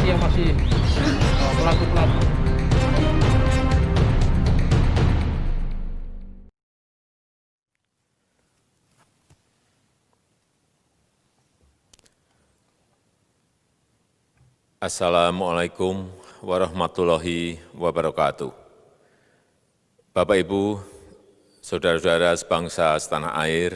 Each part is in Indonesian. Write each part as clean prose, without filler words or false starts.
yang masih pelaku-pelaku. Assalamualaikum warahmatullahi wabarakatuh. Bapak, Ibu, saudara-saudara sebangsa setanah air,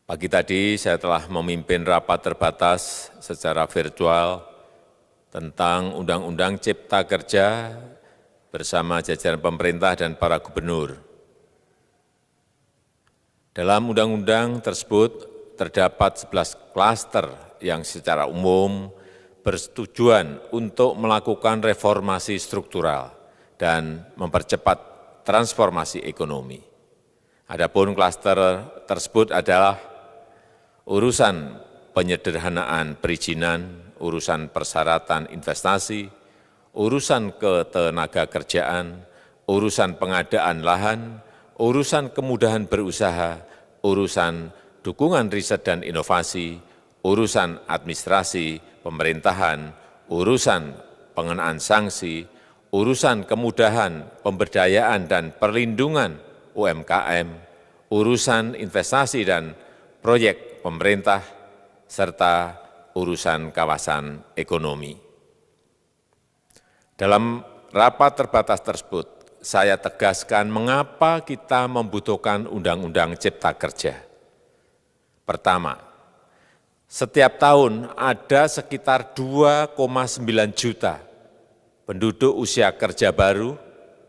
pagi tadi saya telah memimpin rapat terbatas secara virtual tentang Undang-Undang Cipta Kerja bersama jajaran pemerintah dan para gubernur. Dalam undang-undang tersebut terdapat 11 klaster yang secara umum bertujuan untuk melakukan reformasi struktural dan mempercepat transformasi ekonomi. Adapun klaster tersebut adalah urusan penyederhanaan perizinan, urusan persyaratan investasi, urusan ketenagakerjaan, urusan pengadaan lahan, urusan kemudahan berusaha, urusan dukungan riset dan inovasi, urusan administrasi pemerintahan, urusan pengenaan sanksi, urusan kemudahan pemberdayaan dan perlindungan UMKM, urusan investasi dan proyek pemerintah, serta urusan kawasan ekonomi. Dalam rapat terbatas tersebut, saya tegaskan mengapa kita membutuhkan Undang-Undang Cipta Kerja. Pertama, setiap tahun ada sekitar 2,9 juta penduduk usia kerja baru,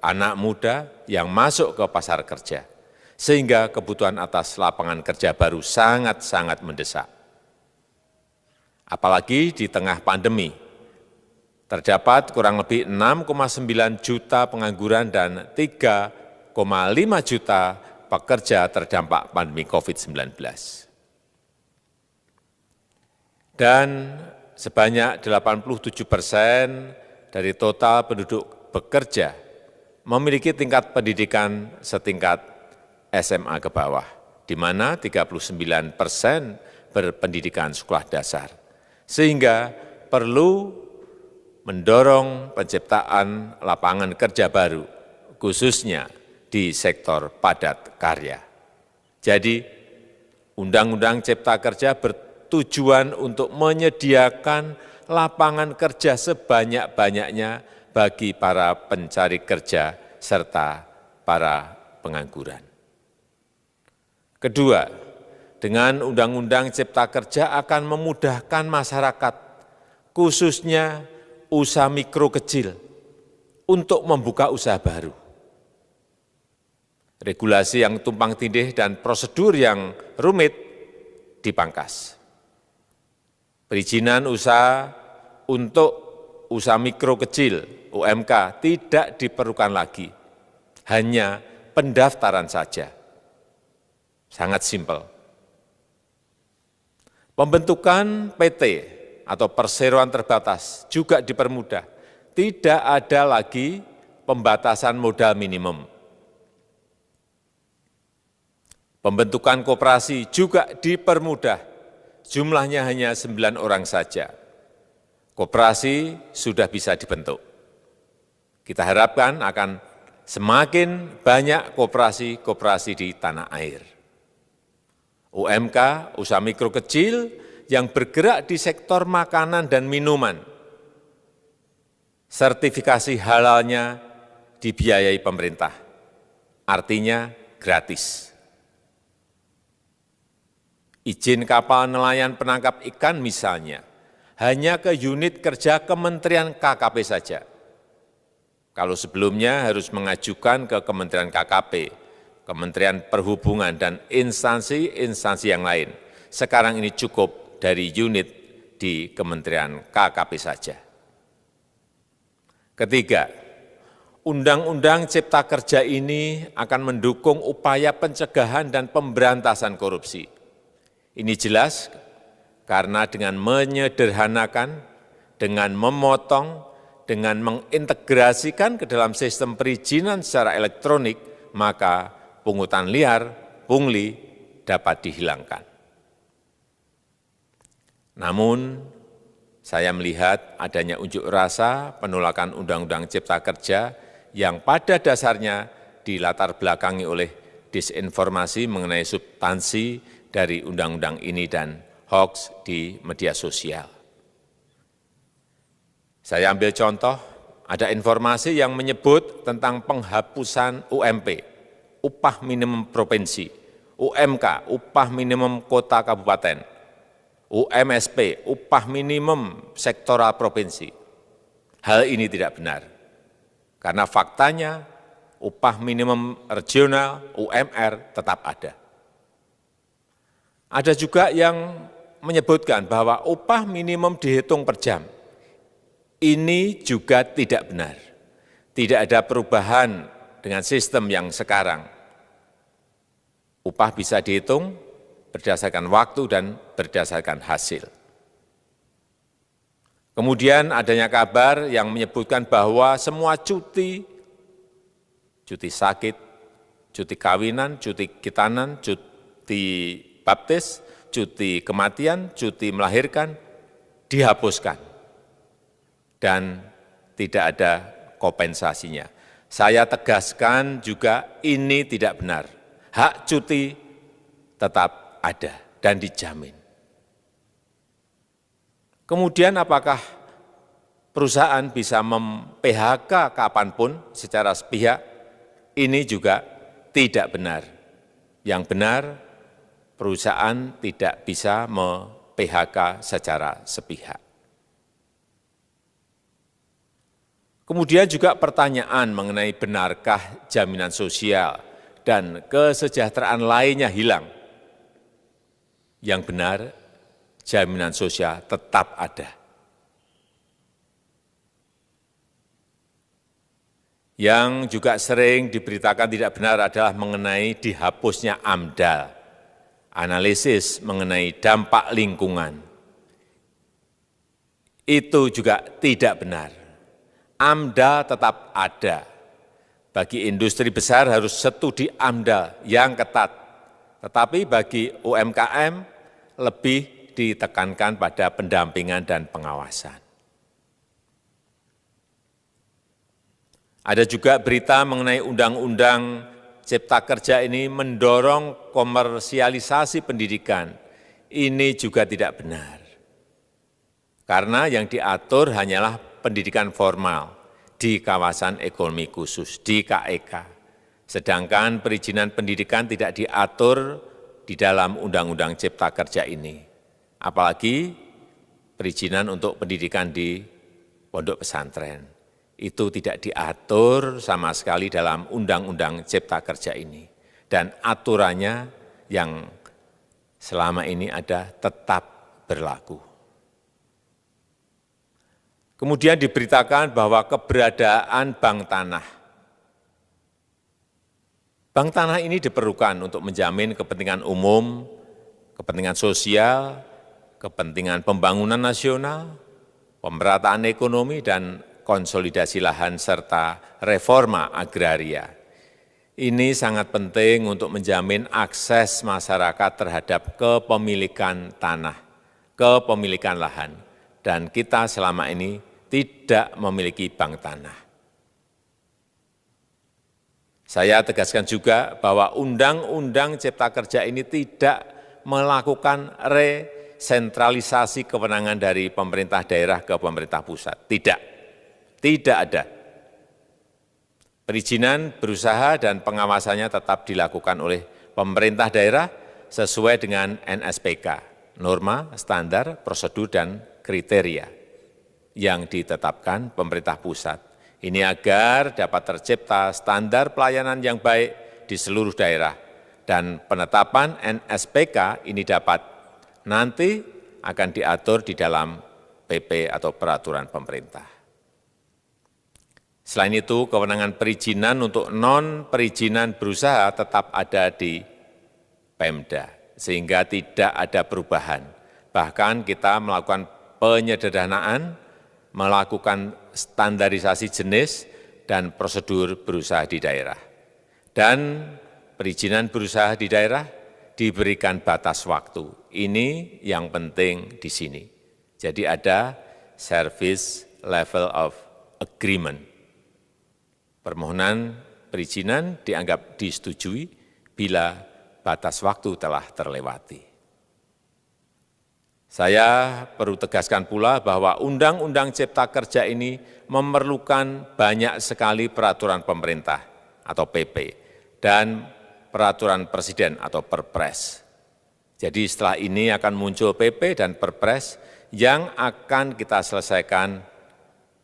anak muda yang masuk ke pasar kerja, sehingga kebutuhan atas lapangan kerja baru sangat-sangat mendesak. Apalagi di tengah pandemi, terdapat kurang lebih 6,9 juta pengangguran dan 3,5 juta pekerja terdampak pandemi COVID-19. Dan sebanyak 87% dari total penduduk bekerja memiliki tingkat pendidikan setingkat SMA ke bawah, di mana 39% berpendidikan sekolah dasar. Sehingga perlu mendorong penciptaan lapangan kerja baru, khususnya di sektor padat karya. Jadi, Undang-Undang Cipta Kerja bertujuan untuk menyediakan lapangan kerja sebanyak-banyaknya bagi para pencari kerja serta para pengangguran. Kedua, dengan Undang-Undang Cipta Kerja akan memudahkan masyarakat, khususnya usaha mikro kecil, untuk membuka usaha baru. Regulasi yang tumpang tindih dan prosedur yang rumit dipangkas. Perizinan usaha untuk usaha mikro kecil UMK tidak diperlukan lagi, hanya pendaftaran saja. Sangat simpel. Pembentukan PT atau perseroan terbatas juga dipermudah. Tidak ada lagi pembatasan modal minimum. Pembentukan koperasi juga dipermudah. Jumlahnya hanya 9 orang saja. Koperasi sudah bisa dibentuk. Kita harapkan akan semakin banyak koperasi-koperasi di tanah air. UMK, usaha mikro kecil yang bergerak di sektor makanan dan minuman, sertifikasi halalnya dibiayai pemerintah, artinya gratis. Izin kapal nelayan penangkap ikan misalnya, hanya ke unit kerja Kementerian KKP saja. Kalau sebelumnya harus mengajukan ke Kementerian KKP, Kementerian Perhubungan, dan instansi-instansi yang lain. Sekarang ini cukup dari unit di Kementerian KKP saja. Ketiga, Undang-Undang Cipta Kerja ini akan mendukung upaya pencegahan dan pemberantasan korupsi. Ini jelas karena dengan menyederhanakan, dengan memotong, dengan mengintegrasikan ke dalam sistem perizinan secara elektronik, maka pungutan liar, pungli dapat dihilangkan. Namun, Saya melihat adanya unjuk rasa penolakan Undang-Undang Cipta Kerja yang pada dasarnya dilatar belakangi oleh disinformasi mengenai substansi dari undang-undang ini dan hoax di media sosial. Saya ambil contoh, ada informasi yang menyebut tentang penghapusan UMP, upah minimum provinsi, UMK, upah minimum kota kabupaten, UMSP, upah minimum sektoral provinsi. Hal ini tidak benar, karena faktanya upah minimum regional, UMR, tetap ada. Ada juga yang menyebutkan bahwa upah minimum dihitung per jam. Ini juga tidak benar. Tidak ada perubahan dengan sistem yang sekarang. Upah bisa dihitung berdasarkan waktu dan berdasarkan hasil. Kemudian adanya kabar yang menyebutkan bahwa semua cuti sakit, cuti kawinan, cuti khitanan, cuti baptis, cuti kematian, cuti melahirkan, dihapuskan. Dan tidak ada kompensasinya. Saya tegaskan juga ini tidak benar. Hak cuti tetap ada dan dijamin. Kemudian apakah perusahaan bisa mem-PHK kapanpun secara sepihak? Ini juga tidak benar. Yang benar, perusahaan tidak bisa me-PHK secara sepihak. Kemudian juga pertanyaan mengenai benarkah jaminan sosial dan kesejahteraan lainnya hilang. Yang benar, jaminan sosial tetap ada. Yang juga sering diberitakan tidak benar adalah mengenai dihapusnya AMDAL, analisis mengenai dampak lingkungan. Itu juga tidak benar. AMDAL tetap ada. Bagi industri besar harus studi AMDAL yang ketat. Tetapi bagi UMKM lebih ditekankan pada pendampingan dan pengawasan. Ada juga berita mengenai Undang-Undang Cipta Kerja ini mendorong komersialisasi pendidikan. Ini juga tidak benar. Karena yang diatur hanyalah pendidikan formal di kawasan ekonomi khusus, di KEK. Sedangkan perizinan pendidikan tidak diatur di dalam Undang-Undang Cipta Kerja ini. Apalagi perizinan untuk pendidikan di pondok pesantren. Itu tidak diatur sama sekali dalam Undang-Undang Cipta Kerja ini. Dan aturannya yang selama ini ada tetap berlaku. Kemudian diberitakan bahwa keberadaan bank tanah. Bank tanah ini diperlukan untuk menjamin kepentingan umum, kepentingan sosial, kepentingan pembangunan nasional, pemerataan ekonomi, dan konsolidasi lahan serta reforma agraria. Ini sangat penting untuk menjamin akses masyarakat terhadap kepemilikan tanah, kepemilikan lahan. Dan kita selama ini tidak memiliki bank tanah. Saya tegaskan juga bahwa Undang-Undang Cipta Kerja ini tidak melakukan resentralisasi kewenangan dari pemerintah daerah ke pemerintah pusat. Tidak ada. Perizinan berusaha dan pengawasannya tetap dilakukan oleh pemerintah daerah sesuai dengan NSPK, norma, standar, prosedur, dan kriteria yang ditetapkan pemerintah pusat. Ini agar dapat tercipta standar pelayanan yang baik di seluruh daerah. Dan penetapan NSPK ini dapat nanti akan diatur di dalam PP atau peraturan pemerintah. Selain itu, kewenangan perizinan untuk non-perizinan berusaha tetap ada di Pemda, sehingga tidak ada perubahan. Bahkan kita melakukan penyederhanaan, melakukan standarisasi jenis dan prosedur berusaha di daerah. Dan perizinan berusaha di daerah diberikan batas waktu. Ini yang penting di sini. Jadi ada Service Level of Agreement. Permohonan perizinan dianggap disetujui bila batas waktu telah terlewati. Saya perlu tegaskan pula bahwa Undang-Undang Cipta Kerja ini memerlukan banyak sekali peraturan pemerintah atau PP dan peraturan presiden atau Perpres. Jadi setelah ini akan muncul PP dan Perpres yang akan kita selesaikan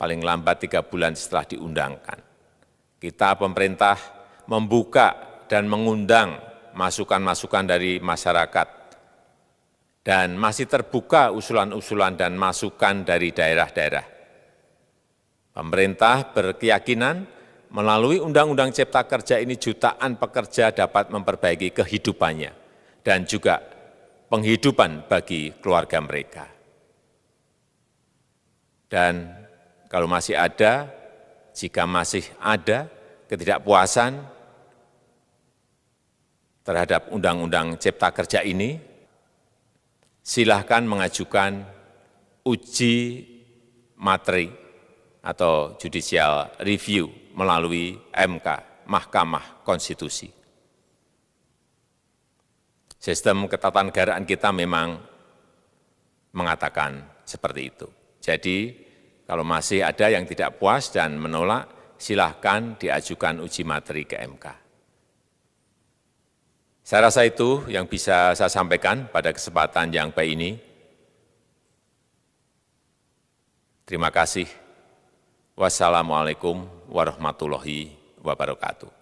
paling lambat 3 bulan setelah diundangkan. Kita pemerintah membuka dan mengundang masukan-masukan dari masyarakat dan masih terbuka usulan-usulan dan masukan dari daerah-daerah. Pemerintah berkeyakinan melalui Undang-Undang Cipta Kerja ini jutaan pekerja dapat memperbaiki kehidupannya dan juga penghidupan bagi keluarga mereka. Dan kalau masih ada, jika masih ada ketidakpuasan terhadap Undang-Undang Cipta Kerja ini, silahkan mengajukan uji materi atau judicial review melalui MK, Mahkamah Konstitusi. Sistem ketatanegaraan kita memang mengatakan seperti itu. Jadi, kalau masih ada yang tidak puas dan menolak, silahkan diajukan uji materi ke MK. Saya rasa itu yang bisa saya sampaikan pada kesempatan yang baik ini. Terima kasih. Wassalamualaikum warahmatullahi wabarakatuh.